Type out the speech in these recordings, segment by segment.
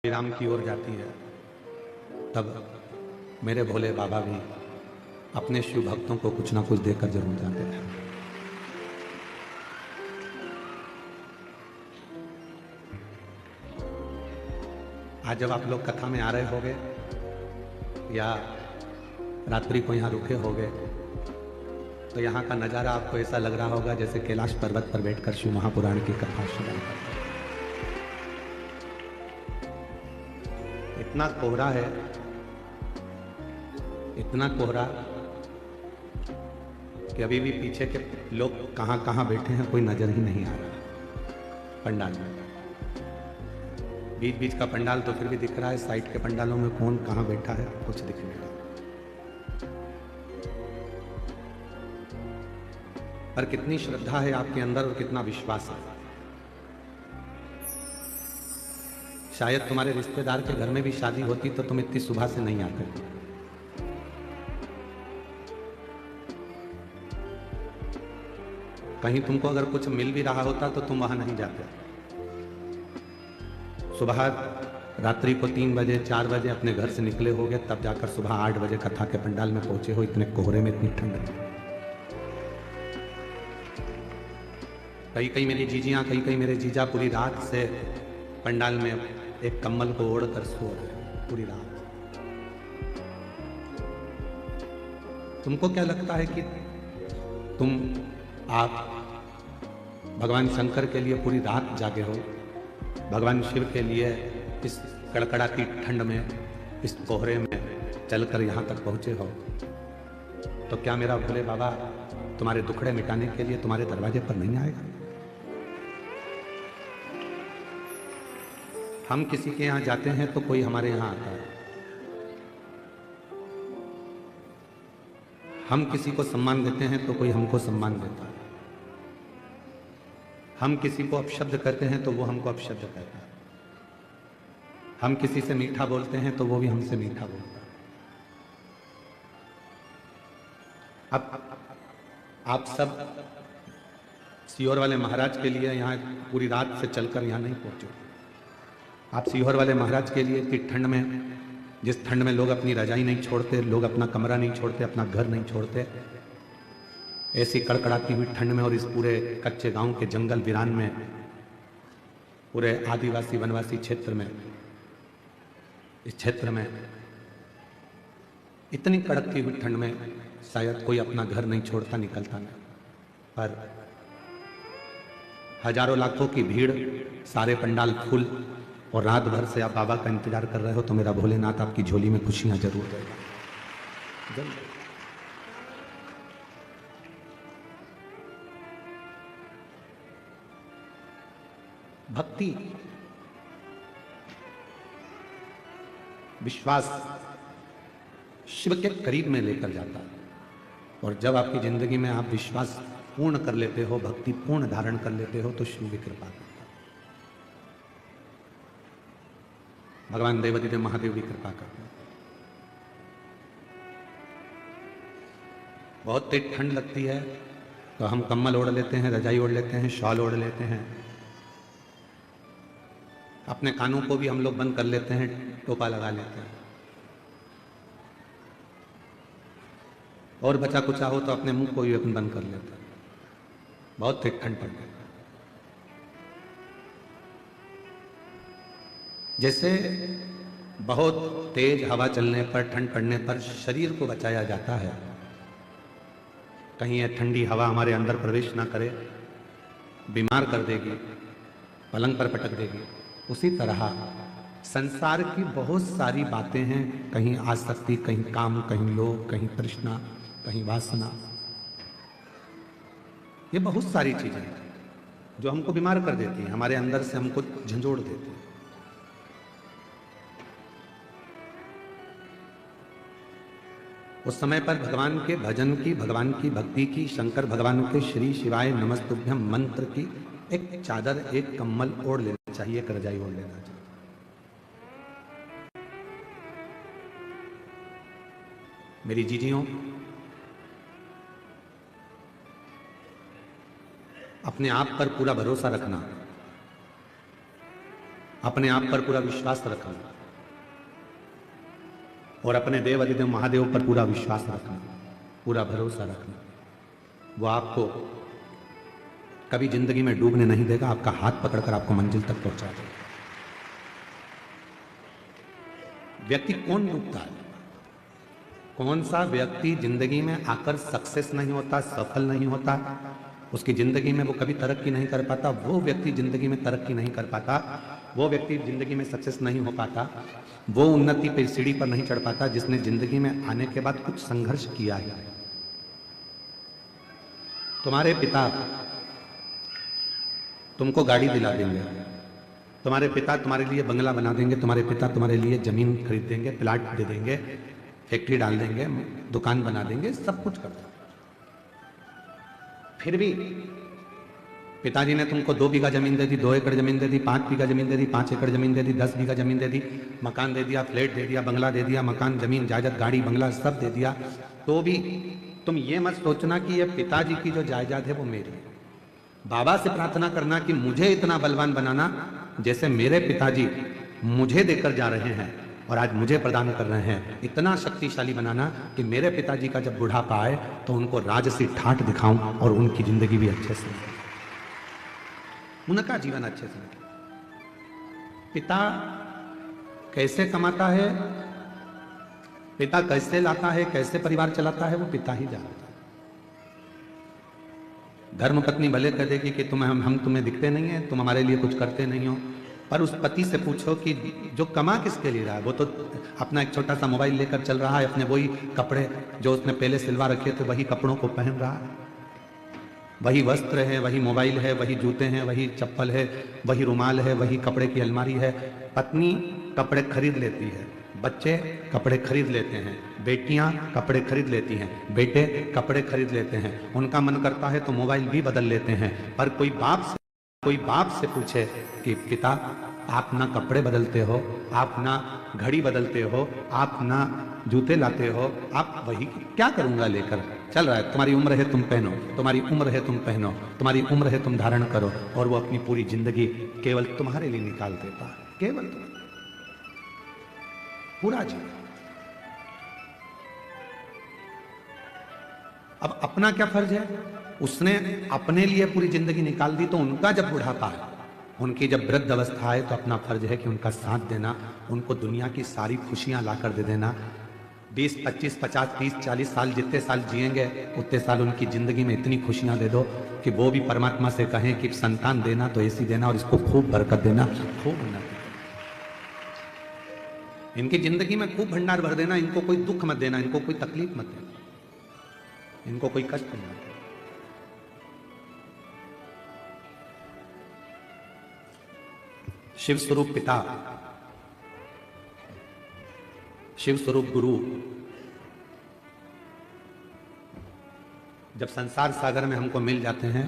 विराम की ओर जाती है, तब मेरे भोले बाबा भी अपने शिव भक्तों को कुछ ना कुछ देकर जरूर जाते हैं। आज जब आप लोग कथा में आ रहे होंगे या रात्रि को यहाँ रुके होंगे तो यहाँ का नज़ारा आपको ऐसा लग रहा होगा जैसे कैलाश पर्वत पर बैठकर शिव महापुराण की कथा श्रवण करते हैं। इतना कोहरा है, इतना कोहरा कि अभी भी पीछे के लोग कहाँ कहाँ बैठे हैं कोई नजर ही नहीं आ रहा। पंडाल में बीच बीच का पंडाल तो फिर भी दिख रहा है, साइड के पंडालों में कौन कहाँ बैठा है कुछ दिख नहीं रहा। पर कितनी श्रद्धा है आपके अंदर और कितना विश्वास है। शायद तुम्हारे रिश्तेदार के घर में भी शादी होती तो तुम इतनी सुबह से नहीं आते। कहीं तुमको अगर कुछ मिल भी रहा होता तो तुम वहां नहीं जाते। सुबह रात्रि को 3 बजे 4 बजे अपने घर से निकले होगे, तब जाकर सुबह 8 बजे कथा के पंडाल में पहुंचे हो। इतने कोहरे में, इतनी ठंड में। कई मेरी जीजियां, कई मेरे जीजा पूरी रात से पंडाल में एक कम्बल को ओढ़कर सो रहे पूरी रात। तुमको क्या लगता है कि आप भगवान शंकर के लिए पूरी रात जागे हो, भगवान शिव के लिए इस कड़कड़ाती ठंड में, इस कोहरे में चलकर यहाँ तक पहुँचे हो, तो क्या मेरा भोले बाबा तुम्हारे दुखड़े मिटाने के लिए तुम्हारे दरवाजे पर नहीं आएगा? हम किसी के यहाँ जाते हैं तो कोई हमारे यहाँ आता है। हम किसी को सम्मान देते हैं तो कोई हमको सम्मान देता है। हम किसी को अपशब्द करते हैं तो वो हमको अपशब्द कहता है। हम किसी से मीठा बोलते हैं तो वो भी हमसे मीठा बोलता है। अब आप सब सीहोर वाले महाराज के लिए यहाँ पूरी रात से चलकर यहाँ नहीं पहुंचे। आप सीहोर वाले महाराज के लिए इतनी ठंड में, जिस ठंड में लोग अपनी रजाई नहीं छोड़ते, लोग अपना कमरा नहीं छोड़ते, अपना घर नहीं छोड़ते, ऐसी कड़कड़ाती हुई ठंड में और इस पूरे कच्चे गांव के जंगल वीरान में, पूरे आदिवासी वनवासी क्षेत्र में, इस क्षेत्र में इतनी कड़कती हुई ठंड में शायद कोई अपना घर नहीं छोड़ता, निकलता नहीं। पर हजारों लाखों की भीड़, सारे पंडाल फुल, और रात भर से आप बाबा का इंतजार कर रहे हो, तो मेरा भोलेनाथ आपकी झोली में खुशियां जरूर देगा। भक्ति, विश्वास शिव के करीब में लेकर जाता है। और जब आपकी जिंदगी में आप विश्वास पूर्ण कर लेते हो, भक्ति पूर्ण धारण कर लेते हो, तो शिव की कृपा करता है। भगवान देवादिदेव महादेव की कृपा करते हैं। बहुत तेज ठंड लगती है तो हम कम्बल ओढ़ लेते हैं, रजाई ओढ़ लेते हैं, शॉल ओढ़ लेते हैं, अपने कानों को भी हम लोग बंद कर लेते हैं, टोपा लगा लेते हैं, और बचा कुचा हो तो अपने मुंह को भी अपन बंद कर लेते हैं। बहुत तेज ठंड पड़ती है। जैसे बहुत तेज हवा चलने पर, ठंड पड़ने पर शरीर को बचाया जाता है, कहीं ये ठंडी हवा हमारे अंदर प्रवेश ना करे, बीमार कर देगी, पलंग पर पटक देगी, उसी तरह संसार की बहुत सारी बातें हैं, कहीं आसक्ति, कहीं काम, कहीं लोभ, कहीं तृष्णा, कहीं वासना, ये बहुत सारी चीजें हैं जो हमको बीमार कर देती हैं, हमारे अंदर से हमको झंझोड़ देती हैं। उस समय पर भगवान के भजन की, भगवान की भक्ति की, शंकर भगवान के श्री शिवाय नमस्तुभ्यम मंत्र की एक चादर, एक कम्बल ओढ़ लेना चाहिए, एक रजाई ओढ़ लेना चाहिए। मेरी जीजियों, अपने आप पर पूरा भरोसा रखना। अपने आप पर पूरा विश्वास रखना और अपने देव अधिदेव महादेव पर पूरा विश्वास रखना, पूरा भरोसा रखना। वो आपको कभी जिंदगी में डूबने नहीं देगा, आपका हाथ पकड़कर आपको मंजिल तक पहुंचा देगा। व्यक्ति कौन डूबता है? कौन सा व्यक्ति जिंदगी में आकर सक्सेस नहीं होता, सफल नहीं होता, उसकी जिंदगी में वो कभी तरक्की नहीं कर पाता, वो व्यक्ति जिंदगी में तरक्की नहीं कर पाता, वो व्यक्ति जिंदगी में सक्सेस नहीं हो पाता, वो उन्नति पे सीढ़ी पर नहीं चढ़ पाता जिसने जिंदगी में आने के बाद कुछ संघर्ष किया है। तुम्हारे पिता तुमको गाड़ी दिला देंगे, तुम्हारे पिता तुम्हारे लिए बंगला बना देंगे, तुम्हारे पिता तुम्हारे लिए जमीन खरीद देंगे, प्लाट दे देंगे, फैक्ट्री डाल देंगे, दुकान बना देंगे, सब कुछ कर देंगे। फिर भी पिताजी ने तुमको 2 बीघा जमीन दे दी, 2 एकड़ जमीन दे दी, 5 बीघा जमीन दे दी, 5 एकड़ जमीन दे दी, 10 बीघा जमीन दे दी, मकान दे दिया, फ्लैट दे दिया, बंगला दे दिया, मकान, जमीन, जायदाद, गाड़ी, बंगला सब दे दिया, तो भी तुम ये मत सोचना कि ये पिताजी की जो जायदाद है वो मेरी है। बाबा से प्रार्थना करना कि मुझे इतना बलवान बनाना जैसे मेरे पिताजी मुझे देकर जा रहे हैं और आज मुझे प्रदान कर रहे हैं, इतना शक्तिशाली बनाना कि मेरे पिताजी का जब बुढ़ापा आए तो उनको राजसी ठाठ दिखाऊं और उनकी जिंदगी भी अच्छे से, उनका जीवन अच्छे से। पिता कैसे कमाता है, पिता कैसे लाता है, कैसे परिवार चलाता है, वो पिता ही जानता है। धर्म पत्नी भले कह देगी कि हम तुम्हें दिखते नहीं है, तुम हमारे लिए कुछ करते नहीं हो, पर उस पति से पूछो कि जो कमा किसके लिए रहा है, वो तो अपना एक छोटा सा मोबाइल लेकर चल रहा है, अपने वही कपड़े जो उसने पहले सिलवा रखे थे वही कपड़ों को पहन रहा है, वही वस्त्र है, वही मोबाइल है, वही जूते हैं, वही चप्पल है, वही रुमाल है, वही कपड़े की अलमारी है। पत्नी कपड़े खरीद लेती है, बच्चे कपड़े खरीद लेते हैं, बेटियां कपड़े खरीद लेती हैं, बेटे कपड़े खरीद लेते हैं, उनका मन करता है तो मोबाइल भी बदल लेते हैं। पर कोई बाप से पूछे कि पिता आप ना कपड़े बदलते हो, आप ना घड़ी बदलते हो, आप ना जूते लाते हो, आप वही क्या करूंगा लेकर चल रहा है, तुम्हारी उम्र है तुम पहनो, तुम्हारी उम्र है तुम पहनो, तुम्हारी उम्र है तुम धारण करो, और वो अपनी पूरी जिंदगी केवल तुम्हारे लिए निकाल देता है, केवल पूरा जीवन। अब अपना क्या फर्ज है, उसने अपने लिए पूरी जिंदगी निकाल दी, तो उनका जब बुढ़ापा है, उनकी जब वृद्ध अवस्था है, तो अपना फर्ज है कि उनका साथ देना, उनको दुनिया की सारी खुशियां लाकर दे देना। 20, 25, 50, 30, 40 साल जितने साल जिएंगे उतने साल उनकी जिंदगी में इतनी खुशियां दे दो कि वो भी परमात्मा से कहें कि संतान देना तो ऐसी देना और इसको खूब बरकत देना, खूब भंडार, इनकी जिंदगी में खूब भंडार भर देना, इनको कोई दुख मत देना, इनको कोई तकलीफ मत देना, इनको कोई कष्ट मत देना। शिव स्वरूप पिता, शिव स्वरूप गुरु जब संसार सागर में हमको मिल जाते हैं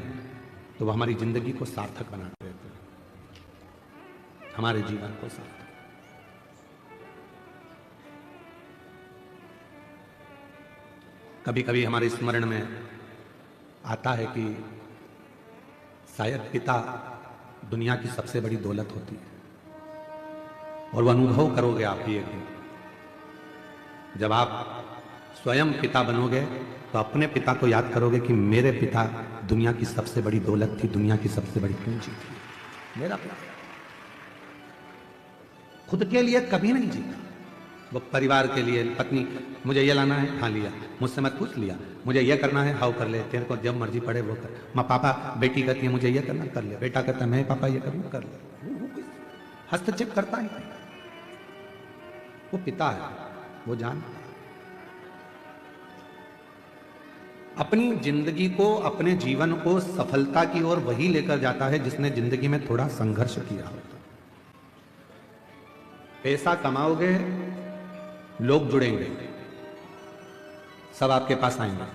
तो वो हमारी जिंदगी को सार्थक बना देते हैं, हमारे जीवन को सार्थक। कभी कभी हमारे स्मरण में आता है कि शायद पिता दुनिया की सबसे बड़ी दौलत होती है, और वह अनुभव करोगे आप भी एक दिन, जब आप स्वयं पिता बनोगे तो अपने पिता को याद करोगे कि मेरे पिता दुनिया की सबसे बड़ी दौलत थी, दुनिया की सबसे बड़ी पूंजी थी। मेरा पिता खुद के लिए कभी नहीं जीता, वो परिवार के लिए, पत्नी मुझे ये लाना है, हाँ लिया, मुझसे मत पूछ लिया, मुझे ये करना है, हाउ कर ले, तेरे को जब मर्जी पड़े वो कर। माँ पापा, बेटी कहती है मुझे ये करना, कर लिया, बेटा कहता है मैं पापा ये करूँ, कर लिया। वो हस्तक्षेप करता ही नहीं, वो पिता है, वो जानता है। अपनी जिंदगी को, अपने जीवन को सफलता की ओर वही लेकर जाता है जिसने जिंदगी में थोड़ा संघर्ष किया होता। पैसा कमाओगे, लोग जुड़ेंगे, सब आपके पास आएंगे,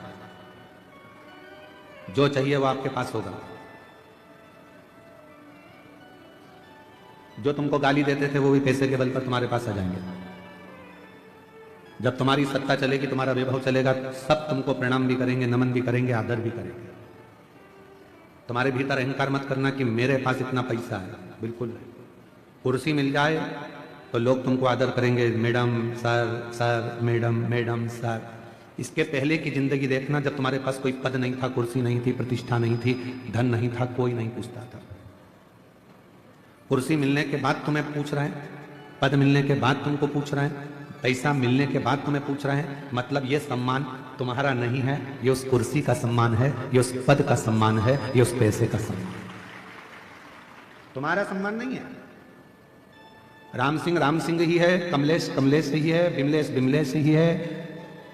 जो चाहिए वो आपके पास होगा। जो तुमको गाली देते थे वो भी पैसे के बल पर तुम्हारे पास आ जाएंगे। जब तुम्हारी सत्ता चलेगी, तुम्हारा वैभव चलेगा, सब तुमको प्रणाम भी करेंगे, नमन भी करेंगे, आदर भी करेंगे। तुम्हारे भीतर अहंकार मत करना कि मेरे पास इतना पैसा है, बिल्कुल नहीं। कुर्सी मिल जाए तो लोग तुमको आदर करेंगे, madam sir, sir madam, madam sir. इसके पहले की जिंदगी देखना, जब तुम्हारे पास कोई पद नहीं था, कुर्सी नहीं थी, प्रतिष्ठा नहीं थी, धन नहीं था, कोई नहीं पूछता था। कुर्सी मिलने के बाद तुम्हें पूछ रहे हैं, पद मिलने के बाद तुमको पूछ रहे हैं, पैसा मिलने के बाद तुम्हें पूछ रहे हैं। मतलब ये सम्मान तुम्हारा नहीं है, ये उस कुर्सी का सम्मान है, ये उस पद का सम्मान है, ये उस पैसे का सम्मान, तुम्हारा सम्मान नहीं है। राम सिंह ही है, कमलेश कमलेश ही है, बिमलेश बिमलेश ही है,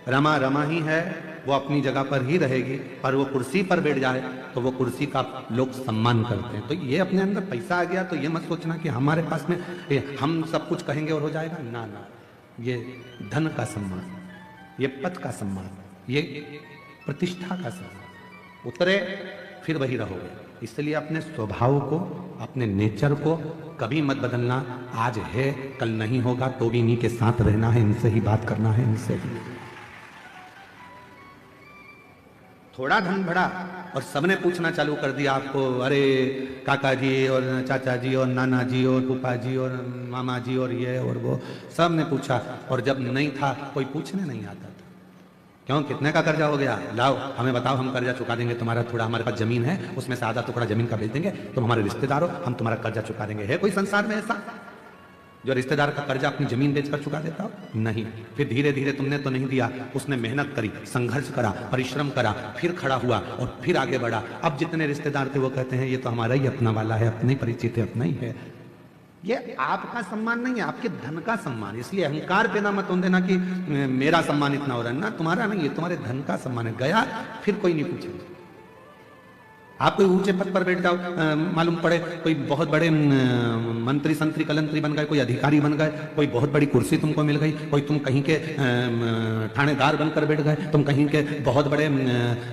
रमा रमा ही है, वो अपनी जगह पर ही रहेगी। पर वो कुर्सी पर बैठ जाए तो वो कुर्सी का लोग सम्मान करते हैं। तो ये अपने अंदर पैसा आ गया तो ये मत सोचना कि हमारे पास में हम सब कुछ कहेंगे और हो जाएगा, ना ना। ये धन का सम्मान, ये पद का सम्मान, ये प्रतिष्ठा का सम्मान, उतरे फिर वही रहोगे। इसलिए अपने स्वभाव को, अपने नेचर को कभी मत बदलना। आज है कल नहीं होगा, तो भी इन्हीं के साथ रहना है, इनसे ही बात करना है, इनसे ही। थोड़ा धन बढ़ा और सबने पूछना चालू कर दिया आपको, अरे काका जी और चाचा जी और नाना जी और फूफा जी और मामा जी और ये और वो, सब ने पूछा। और जब नहीं था कोई पूछने नहीं आता था। क्यों, कितने का कर्जा हो गया, लाओ हमें बताओ, हम कर्जा चुका देंगे तुम्हारा। थोड़ा हमारे पास जमीन है, उसमें से आधा टुकड़ा जमीन का बेच देंगे, तुम हमारे रिश्तेदार हो, हम तुम्हारा कर्जा चुका देंगे। है कोई संसार में ऐसा जो रिश्तेदार का कर्जा अपनी जमीन बेचकर चुका देता हो? नहीं। फिर धीरे धीरे तुमने तो नहीं दिया, उसने मेहनत करी, संघर्ष करा, परिश्रम करा, फिर खड़ा हुआ और फिर आगे बढ़ा। अब जितने रिश्तेदार थे वो कहते हैं ये तो हमारा ही अपना वाला है, अपने परिचित है, अपना ही है। ये आपका सम्मान नहीं है, आपके धन का सम्मान। इसलिए अहंकार पैदा मत होने देना कि मेरा सम्मान इतना हो रहा है ना, तुम्हारा नहीं है, तुम्हारे धन का सम्मान है। गया फिर कोई नहीं पूछेगा। आप कोई ऊंचे पद पर बैठ जाओ, मालूम पड़े कोई बहुत बड़े मंत्री संतरी कलंतरी बन गए, कोई अधिकारी बन गए, कोई बहुत बड़ी कुर्सी तुमको मिल गई, कोई तुम कहीं के थानेदार बनकर बैठ गए, तुम कहीं के बहुत बड़े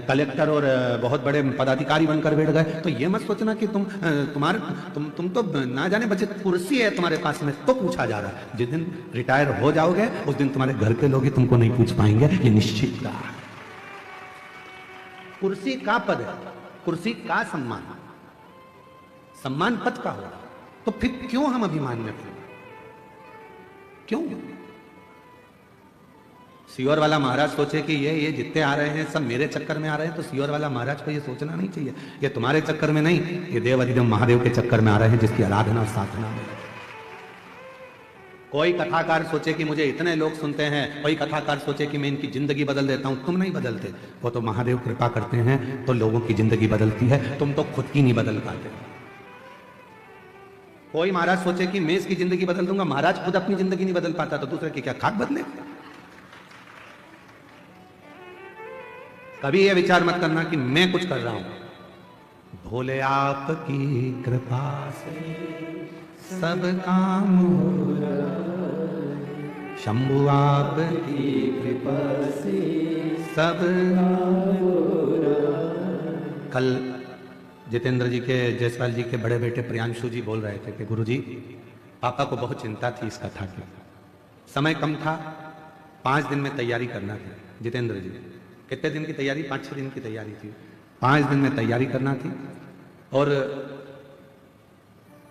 कलेक्टर और बहुत बड़े पदाधिकारी बनकर बैठ गए, तो ये मत सोचना कि तुम तो ना जाने बचे कुर्सी है तुम्हारे पास में तो पूछा जा रहा है। जिस दिन रिटायर हो जाओगे उस दिन तुम्हारे घर के लोग ही तुमको नहीं पूछ पाएंगे, ये निश्चित का। कुर्सी का पद है, कुर्सी का सम्मान, सम्मान पद का होगा, तो फिर क्यों हम अभिमान में पड़े? क्यों? सियोर वाला महाराज सोचे कि ये जितने आ रहे हैं सब मेरे चक्कर में आ रहे हैं, तो सियोर वाला महाराज को ये सोचना नहीं चाहिए ये तुम्हारे चक्कर में नहीं, ये देव अधिदेव महादेव के चक्कर में आ रहे हैं, जिसकी आराधना और साधना में। कोई कथाकार सोचे कि मुझे इतने लोग सुनते हैं, कोई कथाकार सोचे कि मैं इनकी जिंदगी बदल देता हूं, तुम नहीं बदलते। वो तो महादेव कृपा करते हैं तो लोगों की जिंदगी बदलती है, तुम तो खुद की नहीं बदल पाते। कोई महाराज सोचे कि मैं इसकी जिंदगी बदल दूंगा, महाराज खुद अपनी जिंदगी नहीं बदल पाता, तो दूसरे की क्या खाक बदले? कभी यह विचार मत करना कि मैं कुछ कर रहा हूं। भोले आपकी कृपा से सब काम हो रहा, शंभु आपकी कृपा से सब काम हो रहा। कल जितेंद्र जी के, जयसवाल जी के बड़े बेटे प्रियांशु जी बोल रहे थे कि गुरुजी पापा को बहुत चिंता थी इस कथा की, समय कम था, 5 दिन में तैयारी करना थी। जितेंद्र जी कितने दिन की तैयारी? 5-6 दिन की तैयारी थी, 5 दिन में तैयारी करना थी। और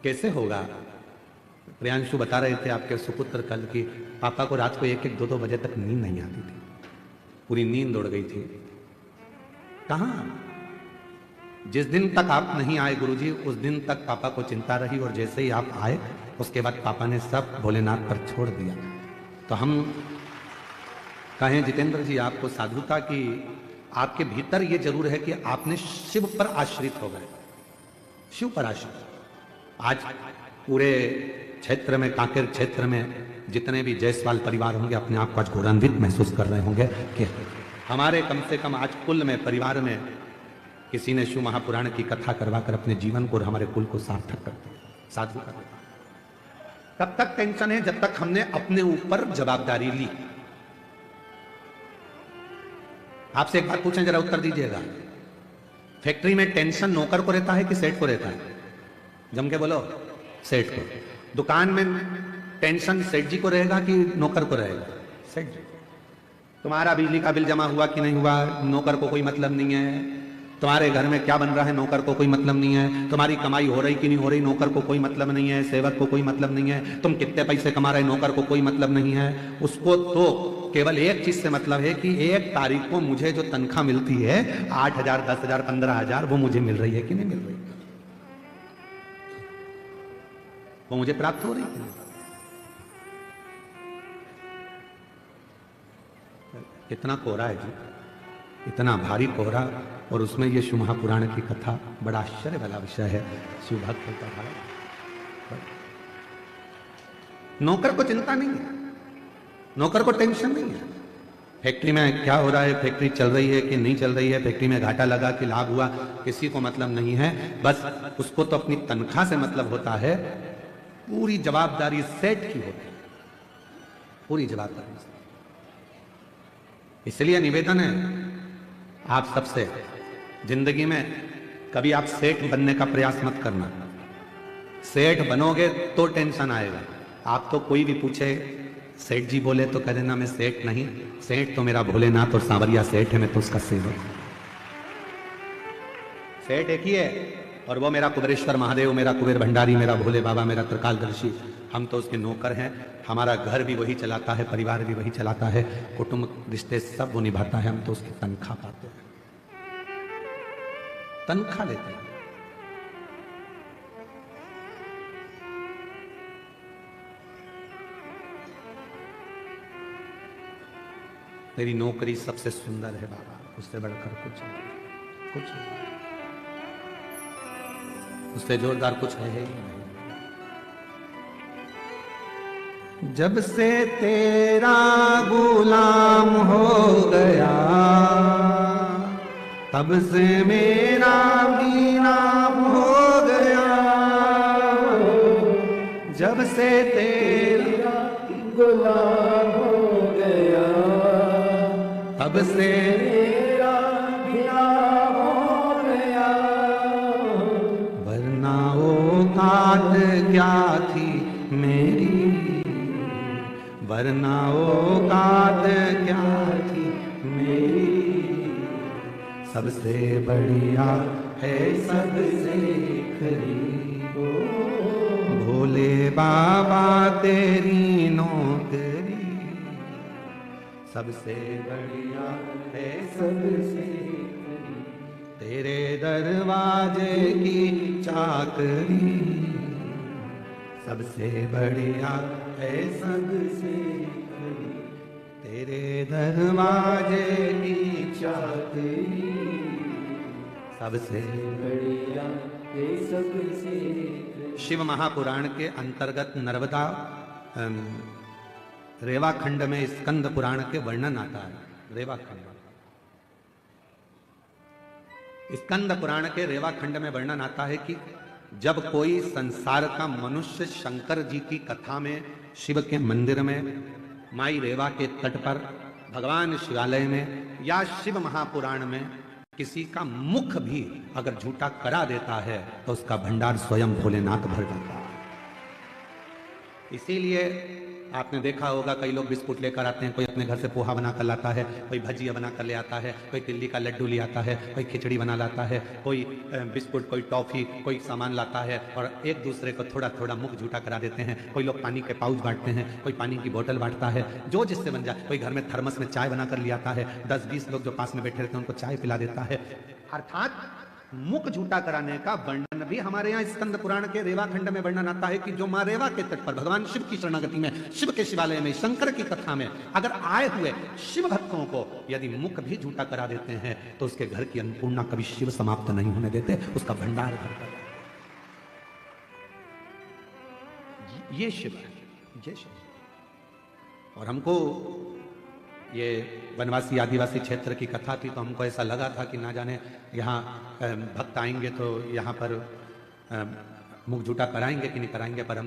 कैसे होगा? प्रियांशु बता रहे थे आपके सुपुत्र कल की पापा को रात को 1-1, 2-2 बजे तक नींद नहीं आती थी, पूरी नींद उड़ गई थी। कहां? जिस दिन तक आप नहीं आए गुरुजी उस दिन तक पापा को चिंता रही, और जैसे ही आप आए उसके बाद पापा ने सब भोलेनाथ पर छोड़ दिया। तो हम कहें जितेंद्र जी आपको साधुता की, आपके भीतर ये जरूर है कि आपने शिव पर आश्रित हो गए, शिव पर आश्रित। आज पूरे क्षेत्र में, कांकेर क्षेत्र में जितने भी जायसवाल परिवार होंगे अपने आप को आज गौरवान्वित महसूस कर रहे होंगे कि हमारे कम से कम आज कुल में, परिवार में किसी ने शिव महापुराण की कथा करवाकर अपने जीवन को और हमारे कुल को सार्थक कर दिया, साधु कर दिया। तब तक टेंशन है जब तक हमने अपने ऊपर जवाबदारी ली। आपसे एक बात पूछें, जरा उत्तर दीजिएगा। फैक्ट्री में टेंशन नौकर को रहता है कि सेठ को रहता है? जम के बोलो, सेठ को। दुकान में टेंशन सेठ जी को रहेगा कि नौकर को रहेगा? सेठ जी। तुम्हारा बिजली का बिल जमा हुआ कि नहीं हुआ, नौकर को कोई मतलब नहीं है। तुम्हारे घर में क्या बन रहा है नौकर को कोई मतलब नहीं है, तुम्हारी कमाई हो रही कि नहीं हो रही नौकर को कोई मतलब नहीं है, सेवक को कोई मतलब नहीं है, तुम कितने पैसे कमा रहे नौकर को कोई मतलब नहीं है। उसको तो केवल एक चीज से मतलब है कि 1 तारीख को मुझे जो तनख्वाह मिलती है 8,000, 10,000, 15,000 वो मुझे मिल रही है कि नहीं मिल रही, वो मुझे प्राप्त हो रही है कि नहीं। कितना कोहरा है जी, इतना भारी कोहरा, और उसमें ये शिव महापुराण की कथा, बड़ा आश्चर्य वाला विषय है। शिव भक्त का भाव, नौकर को चिंता नहीं है, नौकर को टेंशन नहीं है फैक्ट्री में क्या हो रहा है, फैक्ट्री चल रही है कि नहीं चल रही है, फैक्ट्री में घाटा लगा कि लाभ हुआ, किसी को मतलब नहीं है। बस उसको तो अपनी तनख्वाह से मतलब होता है। पूरी जवाबदारी सेठ की होती है, पूरी जवाबदारी। इसलिए निवेदन है आप सबसे, जिंदगी में कभी आप सेठ बनने का प्रयास मत करना। सेठ बनोगे तो टेंशन आएगा। आप तो कोई भी पूछे सेठ जी बोले तो कह देना मैं सेठ नहीं, सेठ तो मेरा भोलेनाथ और सांवरिया सेठ है, मैं तो उसका सेवक हूं। सेठ एक ही है, और वो मेरा कुबेरेश्वर महादेव, मेरा कुबेर भंडारी, मेरा भोले बाबा, मेरा त्रिकालदर्शी, हम तो उसके नौकर हैं। हमारा घर भी वही चलाता है, परिवार भी वही चलाता है, कुटुंब रिश्ते सब वो निभाता है, हम तो उसकी तनख्वाह पाते हैं, तनख्वाह लेते हैं। तेरी नौकरी सबसे सुंदर है बाबा, उससे बढ़कर कुछ नहीं, कुछ नहीं, उससे जोरदार कुछ है ही नहीं। जब से तेरा गुलाम हो गया, तब से मेरा भी नाम हो गया। जब से तेरा गुलाम हो गया, तब से मेरा भी नाम हो गया। वरना औकात क्या थी मेरी, वरना औकात क्या थी मेरी। सबसे बढ़िया है सबसे खरी, भोले बाबा तेरी नौकरी। सबसे बढ़िया है सबसे खरी, तेरे दरवाजे की चाकरी। सबसे बढ़िया है सबसे खरी, तेरे दरवाजे की चाकरी। सबसे बढ़िया है सबसे खरी। शिव महापुराण के अंतर्गत नर्मदा रेवा खंड में स्कंद पुराण के वर्णन आता है। रेवा खंड, स्कंद पुराण के रेवा खंड में वर्णन आता है कि जब कोई संसार का मनुष्य शंकर जी की कथा में, शिव के मंदिर में, माई रेवा के तट पर, भगवान शिवालय में या शिव महापुराण में किसी का मुख भी अगर झूठा करा देता है तो उसका भंडार स्वयं भोलेनाथ भर जाता है। इसीलिए आपने देखा होगा कई लोग बिस्कुट लेकर आते हैं, कोई अपने घर से पोहा बना कर लाता है, कोई भजिया बना कर ले आता है, कोई तिल्ली का लड्डू ले आता है, कोई खिचड़ी बना लाता है, कोई बिस्कुट, कोई टॉफी, कोई सामान लाता है और एक दूसरे को थोड़ा थोड़ा मुख झूठा करा देते हैं। कोई लोग पानी के पाउच बांटते हैं, कोई पानी की बोतल बांटता है, जो जिससे बन जाए। कोई घर में थर्मस में चाय बना कर ले आता है, 10-20 लोग जो पास में बैठे रहते हैं उनको चाय पिला देता है। अर्थात मुख झूठा कराने का वर्णन भी हमारे यहाँ स्कंद पुराण के रेवा खंड में वर्णन आता है कि जो मां रेवा के तट पर भगवान शिव की शरणागति में, शिव के शिवालय में, शंकर की कथा में अगर आए हुए शिव भक्तों को यदि मुख भी झूठा करा देते हैं तो उसके घर की अन्नपूर्णा कभी शिव समाप्त नहीं होने देते, उसका भंडार भरता है। ये शिव है, ये शिव। और हमको ये वनवासी आदिवासी क्षेत्र की कथा थी तो हमको ऐसा लगा था कि ना जाने यहाँ भक्त आएंगे तो यहाँ पर मुख झूठा कराएंगे कि नहीं कराएंगे, पर हम